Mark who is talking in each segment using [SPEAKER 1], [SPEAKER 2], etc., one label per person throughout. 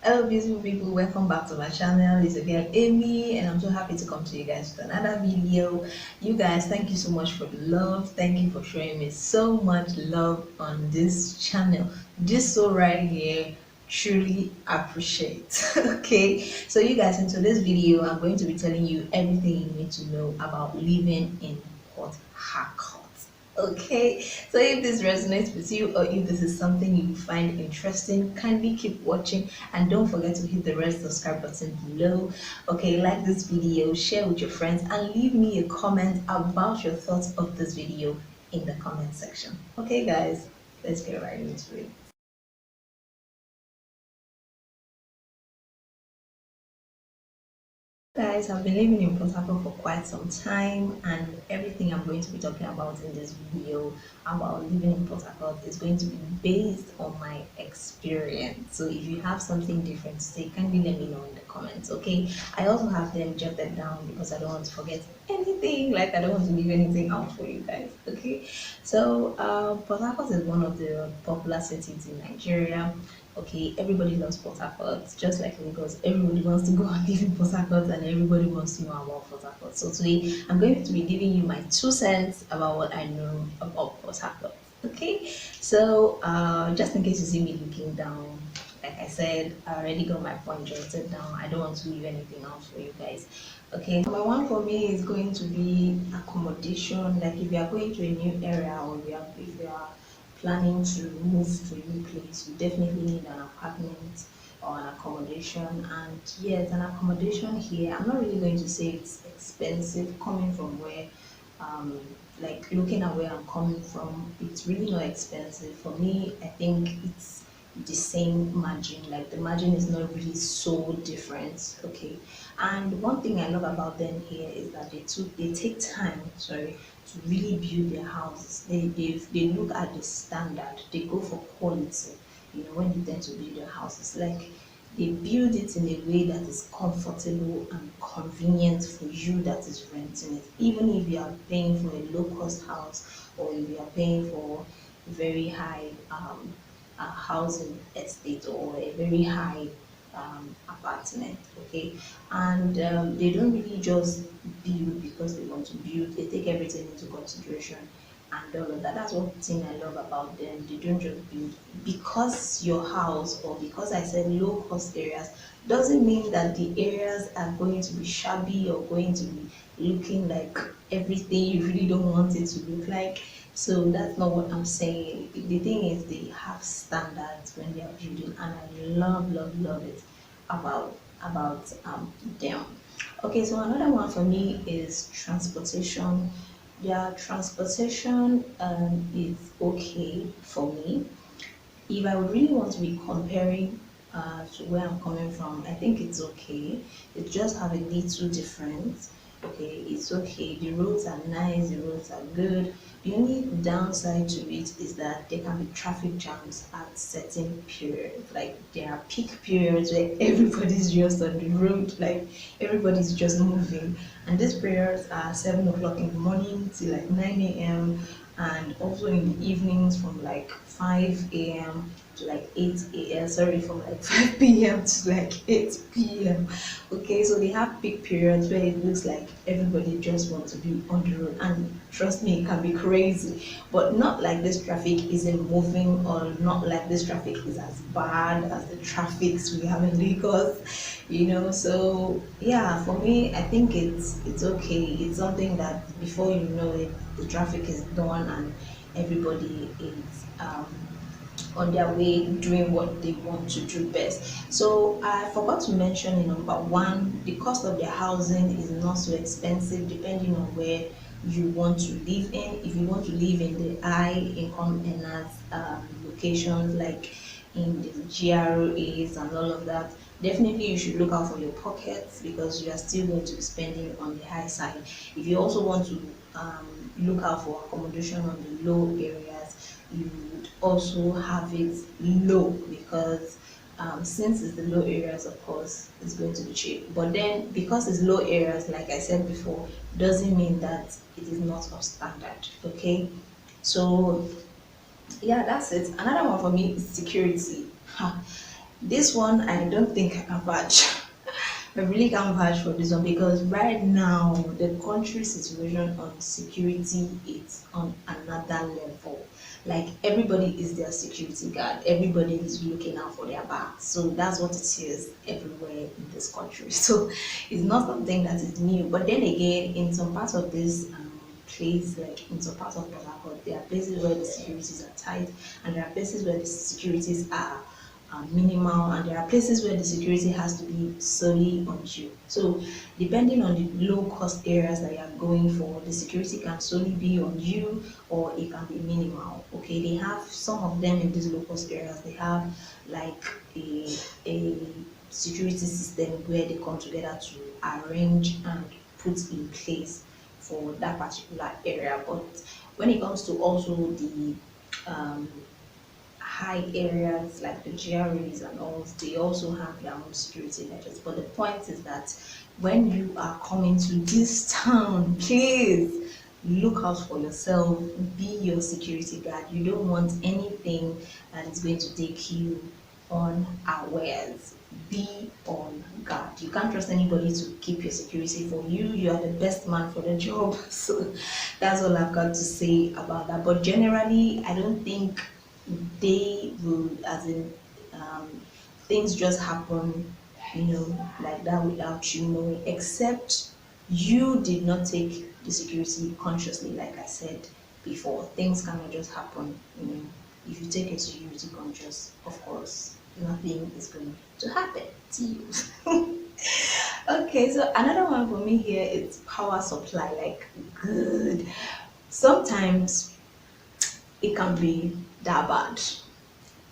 [SPEAKER 1] Hello, beautiful people. Welcome back to my channel. It's your girl Amy, and I'm so happy to come to you guys with another video. You guys, thank you so much for the love. Thank you for showing me so much love on this channel. This so right here, truly appreciate. Okay, so you guys, into this video, I'm going to be telling you everything you need to know about living in Port Harcourt. Okay, so if this resonates with you or if this is something you find interesting, kindly keep watching and don't forget to hit the red subscribe button below. Okay, like this video, share with your friends, and leave me a comment about your thoughts of this video in the comment section. Okay, guys, let's get right into it. Guys, I've been living in Port Harcourt for quite some time, and everything I'm going to be talking about in this video about living in Port Harcourt is going to be based on my experience. So if you have something different to say, kindly let me know in the comments. Okay, I also have them jotted down because I don't want to forget anything, like I don't want to leave anything out for you guys. Okay, so Port Harcourt is one of the popular cities in Nigeria. Okay, everybody loves Port Harcourt, just like Lagos. Everybody wants to go and live in Port Harcourt, and everybody wants to know about Port Harcourt. So today, I'm going to be giving you my 2 cents about what I know about Port Harcourt. Okay, so just in case you see me looking down, like I said, I already got my point jotted down. I don't want to leave anything out for you guys. Okay, number one for me is going to be accommodation. Like if you are going to a new area, or if you are planning to move to a new place, you definitely need an apartment or an accommodation. And yes, an accommodation here, I'm not really going to say it's expensive coming from where, um, like looking at where I'm coming from, it's really not expensive. For me, I think it's the same margin, like the margin is not really so different. Okay, and one thing I love about them here is that they take time, sorry, to really build their houses. They look at the standard, they go for quality, when they tend to build their houses. Like they build it in a way that is comfortable and convenient for you that is renting it. Even if you are paying for a low cost house, or if you are paying for very high housing estate, or a very high apartment. Okay, and they don't really just build because they want to build. They take everything into consideration and all of that. That's one thing I love about them. They don't just build because your house, or because I said low cost areas, doesn't mean that the areas are going to be shabby or going to be looking like everything you really don't want it to look like. So that's not what I'm saying. The thing is, they have standards when they are building, and I love it about them. Okay, so another one for me is transportation. Their transportation is okay for me. If I would really want to be comparing to where I'm coming from, I think it's okay. It just have a little difference. Okay, it's okay. The roads are nice, the roads are good. The only downside to it is that there can be traffic jams at certain periods. Like there are peak periods where everybody's just on the road, like everybody's just moving. And these periods are 7 o'clock in the morning to like 9 a.m., and also in the evenings from like 5 a.m. to like 8 a.m. Sorry, from like 5 p.m. to like 8 p.m. Okay, so they have peak periods where it looks like everybody just wants to be on the road, and trust me, it can be crazy. But not like this traffic isn't moving, or not like this traffic is as bad as the traffics we have in Lagos. So yeah, for me, I think it's okay. It's something that before you know it, the traffic is done, and everybody is on their way doing what they want to do best. So I forgot to mention in number one, the cost of their housing is not so expensive depending on where you want to live in. If you want to live in the high income earners locations, like in the GRAs and all of that, definitely you should look out for your pockets, because you are still going to be spending on the high side. If you also want to look out for accommodation on the low areas, you would also have it low, because since it's the low areas, of course, it's going to be cheap. But then, because it's low areas, like I said before, doesn't mean that it is not of standard. Okay, so yeah, that's it. Another one for me is security. Ha. This one, I don't think I can vouch. I really can't vouch for this one because right now the country situation on security is on another level. Like everybody is their security guard. Everybody is looking out for their back. So that's what it is everywhere in this country. So it's not something that is new. But then again, in some parts of this place, like in some parts of Port Harcourt, there are places where the securities are tight, and there are places where the securities are minimal, and there are places where the security has to be solely on you. So depending on the low cost areas that you are going for, the security can solely be on you or it can be minimal. Okay, they have some of them in these low cost areas, they have like a security system where they come together to arrange and put in place for that particular area. But when it comes to also the um, high areas like the GRAs and all, they also have their own security measures. But the point is that when you are coming to this town, please look out for yourself, be your security guard. You don't want anything that is going to take you unawares. Be on guard. You can't trust anybody to keep your security for you. You are the best man for the job. So that's all I've got to say about that. But generally, I don't think they will, as in, things just happen, like that without you knowing, except you did not take the security consciously, like I said before. Things cannot just happen, if you take a security conscious, of course, nothing is going to happen to you. Okay, so another one for me here is power supply, like good. Sometimes it can be that bad.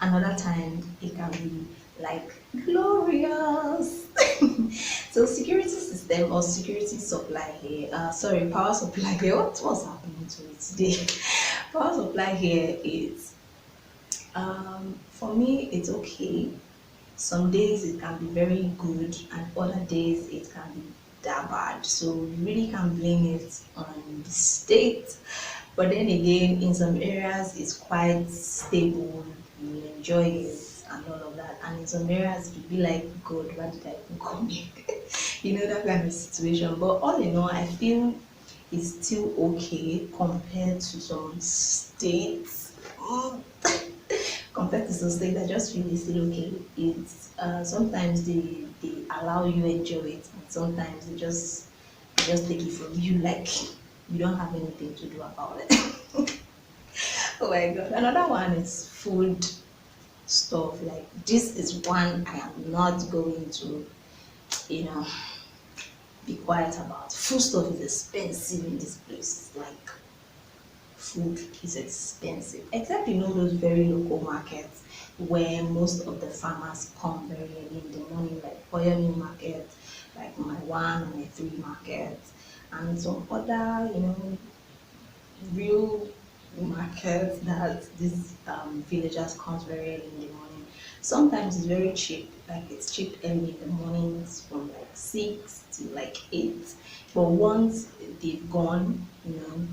[SPEAKER 1] Another time it can be like glorious. So security system or security supply here, sorry, power supply here. What's happening to it today? Power supply here is for me it's okay. Some days it can be very good and other days it can be that bad. So you really can't blame it on the state. But then again, in some areas it's quite stable, you enjoy it and all of that. And in some areas you'll be like, God, why did I even come here? That kind of situation. But all in all, I feel it's still okay compared to some states. Compared to some states, I just feel it's still okay. It's sometimes they allow you enjoy it, and sometimes they just take it from you like you don't have anything to do about it. Oh my god! Another one is food stuff. Like this is one I am not going to, you know, be quiet about. Food stuff is expensive in this place. Like food is expensive, except those very local markets where most of the farmers come very early in the morning, like Oyomi market, like my 1 and my 3 market, and some other, real markets that these villagers come very early in the morning. Sometimes it's very cheap, like it's cheap early in the mornings from like 6 to like 8. But once they've gone,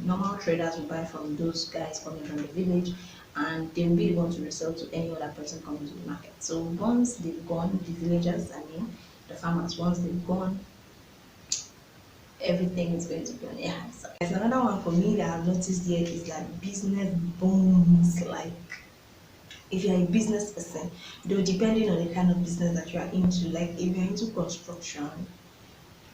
[SPEAKER 1] normal traders will buy from those guys coming from the village and they'll be able to resell to any other person coming to the market. So once they've gone, the villagers, the farmers, once they've gone, everything is going to be on your hands. There's another one for me that I've noticed here is like business booms. Like if you're a business person, though depending on the kind of business that you are into, like if you're into construction,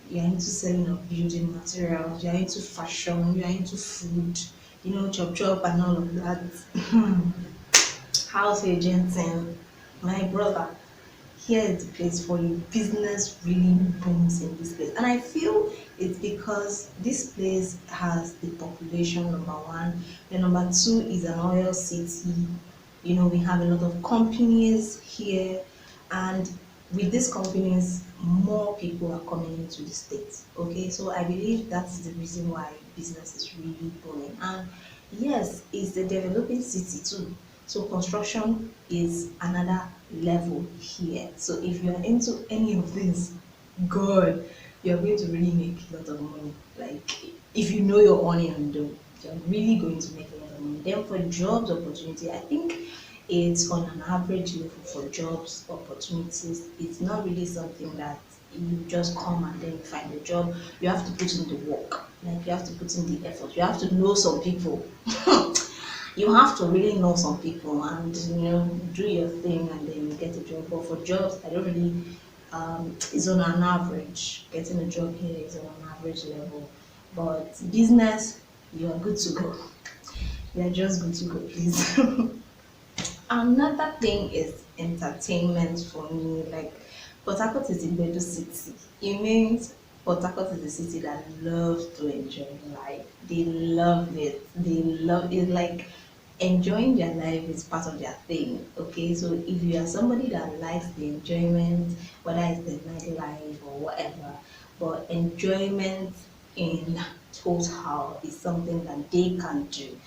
[SPEAKER 1] you're into selling of building materials, you're into fashion, you're into food, chop chop and all of that. House agenting, my brother, here is the place for you. Business really booms in this place. And I feel it's because this place has the population, number one. The number two is an oil city. We have a lot of companies here, and with these companies, more people are coming into the state. Okay, so I believe that's the reason why business is really booming. And yes, it's a developing city too. So construction is another level here. So if you are into any of this, God, you're going to really make a lot of money. Like if you know your onion though, you're really going to make a lot of money. Then for jobs opportunity, I think It's on an average level for jobs opportunities. It's not really something that you just come and then find a job. You have to put in the work, like you have to put in the effort. You have to know some people. You have to really know some people and do your thing and then you get a job. But for jobs, I don't really. It's on an average. Getting a job here is on an average level. But business, you are good to go. You are just good to go, please. Another thing is entertainment for me. Like Port Harcourt is a better city. It means Port Harcourt is a city that loves to enjoy life. They love it. They love it. Like enjoying their life is part of their thing. Okay, so if you are somebody that likes the enjoyment, whether it's the nightlife or whatever, but enjoyment in total is something that they can do,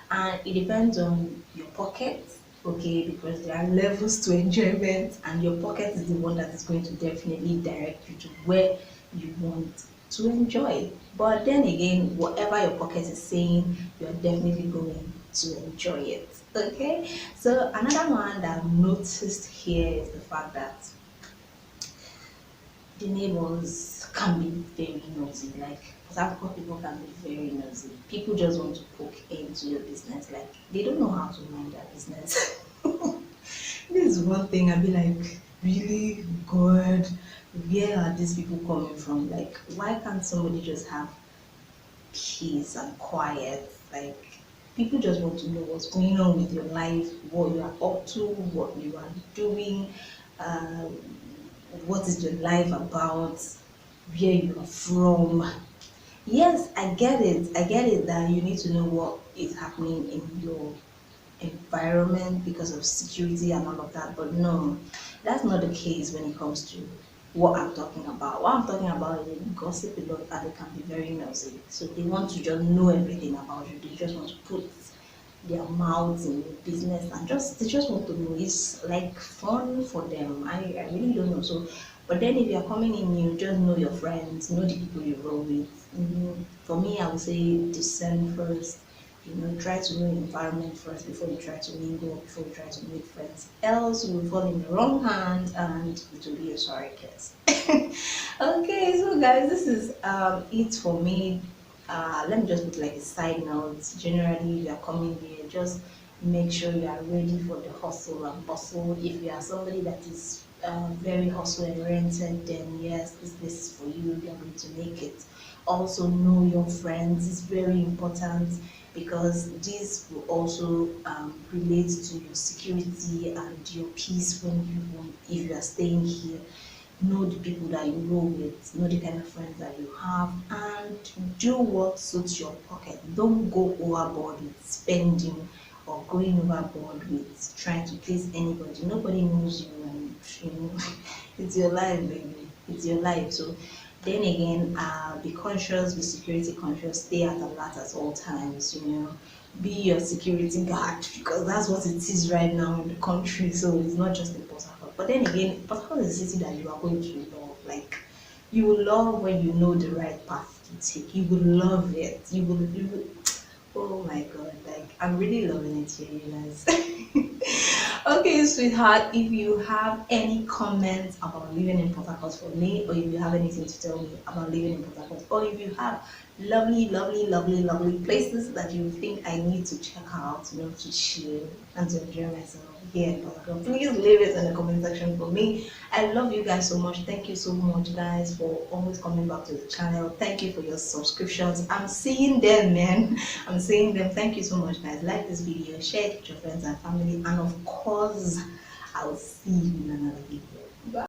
[SPEAKER 1] and it depends on your pocket. Okay, because there are levels to enjoyment and your pocket is the one that is going to definitely direct you to where you want to enjoy. But then again, whatever your pocket is saying, you are definitely going to enjoy it. Okay, so another one that I've noticed here is the fact that the neighbors can be very nosy. Like South people can be very nosy. People just want to poke into your business. Like they don't know how to mind their business. This is one thing I'd be like, really God, where are these people coming from? Like, why can't somebody just have peace and quiet? Like, people just want to know what's going on with your life, what you are up to, what you are doing, uh, what is your life about, where you are from. Yes, I get it. I get it that you need to know what is happening in your environment because of security and all of that. But no, that's not the case when it comes to what I'm talking about. What I'm talking about is they gossip a lot and they can be very nosy. So they want to just know everything about you. They just want to put their mouths in your business and just they just want to know. It's like fun for them. I really don't know. So but then if you're coming in new, just know your friends, know the people you roll with. For me, I would say descend first. Try to know your environment first before you try to mingle, before you try to make friends. Else you will fall in the wrong hand and it will be a sorry case. Okay, so guys, this is it for me. Let me just put like a side note. Generally, if you are coming here, just make sure you are ready for the hustle and bustle. If you are somebody that is very hustle oriented, then yes, this place is for you. You are going to make it. Also, know your friends. It's very important because this will also relate to your security and your peace when if you are staying here. Know the people that you roll with, know the kind of friends that you have, and do what suits your pocket. Don't go overboard with spending or going overboard with trying to please anybody. Nobody knows you, and it's your life, baby. It's your life. So then again, be conscious, be security conscious, stay at alert at all times. Be your security guard because that's what it is right now in the country. So it's not just in Port Harcourt. But then again, Port Harcourt is a city that you are going to love. Like you will love when you know the right path to take. You will love it. You will. Oh my God! Like I'm really loving it here, you guys. Okay, sweetheart, if you have any comments about living in Port Harcourt for me, or if you have anything to tell me about living in Port Harcourt, or if you have lovely, lovely, lovely, lovely places that you think I need to check out, to chill and to enjoy myself here in Port Harcourt, please leave it in the comment section for me. I love you guys so much. Thank you so much, guys, for always coming back to the channel. Thank you for your subscriptions. I'm seeing them, man. I'm seeing them. Thank you so much, guys. Like this video, share it with your friends and family, and of course, I'll see you in another video.